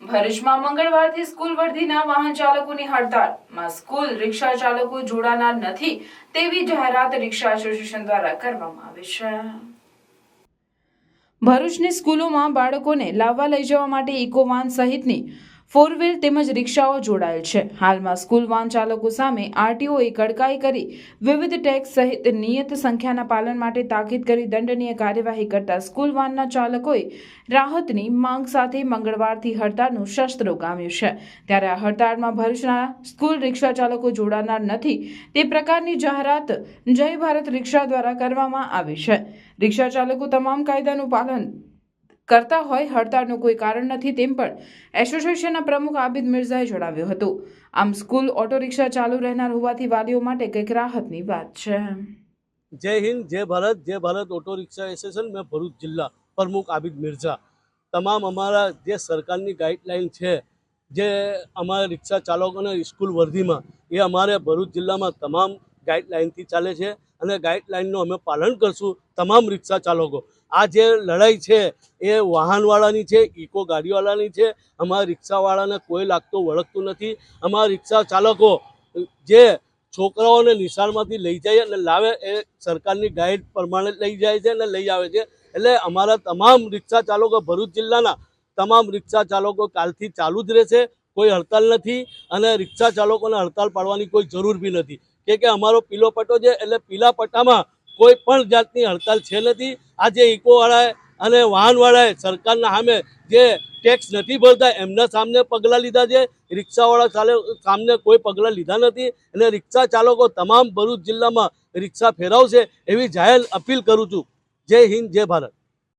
ભરૂચમાં મંગળવારથી સ્કૂલ વર્ધીના વાહન ચાલકોની હડતાળમાં સ્કૂલ રિક્ષા ચાલકો જોડાનાર નથી તેવી જાહેરાત રિક્ષા એસોસિએશન દ્વારા કરવામાં આવી છે। ભરૂચની સ્કૂલોમાં બાળકોને લાવવા લઈ જવા માટે ઇકો વાન સહિતની 4 વ્હીલ તેમજ રિક્ષાઓ જોડાયેલ છે। હાલમાં સ્કૂલ વાન ચાલકો સામે આરટીઓએ કડકાઈ કરી વિવિધ ટેક્સ સહિત નિયત સંખ્યાના પાલન માટે તાકીદ કરી દંડનીય કાર્યવાહી કરતા સ્કૂલ વાનના ચાલકોએ રાહતની માંગ સાથે મંગળવારથી હડતાળનું શસ્ત્ર ઉગામ્યું છે। ત્યારે આ હડતાળમાં ભરૂચના સ્કૂલ રિક્ષા ચાલકો જોડાનાર નથી તે પ્રકારની જાહેરાત જય ભારત રિક્ષા દ્વારા કરવામાં આવી છે। રિક્ષા ચાલકો તમામ કાયદાનું પાલન કરતા હોય હડતાળનું કોઈ કારણ નથી તેમ પણ એસોસિએશનના પ્રમુખ આબિદ મિર્ઝાએ જણાવ્યું હતું। આમ સ્કૂલ ઓટો રિક્ષા ચાલુ રહેનાર હોવાથી વાલીઓ માટે કંઈક રાહતની વાત છે। जय हिंद जय भारत ऑटो रिक्शा एसोसिएशन में भरूच जिला प्रमुख आबिद मिर्जा तमाम अमरा जे सरकारनी गाइडलाइन है जे अमरा रिक्शा चालकों ने स्कूल वर्दी में ये अमरे भरूच जिला में तमाम गाइडलाइन थी चाले छे अने गाइडलाइन अमे पालन करशुं। तमाम रिक्शा चालको आ जे लड़ाई है ये वाहनवाळानी छे, इको गाड़ीवाळानी छे। अमरा रिक्शावाळाने कोई लागतो वळखतो नथी। अमरा रिक्शा चालको जे छोकराओने निशाळमांथी लई जाए अने लावे ए सरकारनी गाइड प्रमाणे लई जाए छे अने लई आवे छे। एटले अमारा तमाम रिक्शा चालको भरूच जिल्लाना तमाम रिक्शा चालको कालथी चालू ज रहेशे। कोई हड़ताल नहीं अने रिक्शा चालकोने हड़ताल पाडवानी कोई जरूर भी नहीं के अमारो पीलो पट्टो छे एटले पीला पट्टामां कोई पण जातनी हड़ताल छे नहीं। आजे इकोवाळाए अने वाहनवाळाए सरकारना सामे जे टेक्स नहीं भरता एमना सामने पगला लीधा छे। रिक्शावाळा सामने कोई पगला लीधा नहीं अने रिक्शा चालको तमाम भरूच जिल्लामां रिक्शा फेरवशे एवी जाहेर अपील करूं छुं। जय हिंद जय भारत।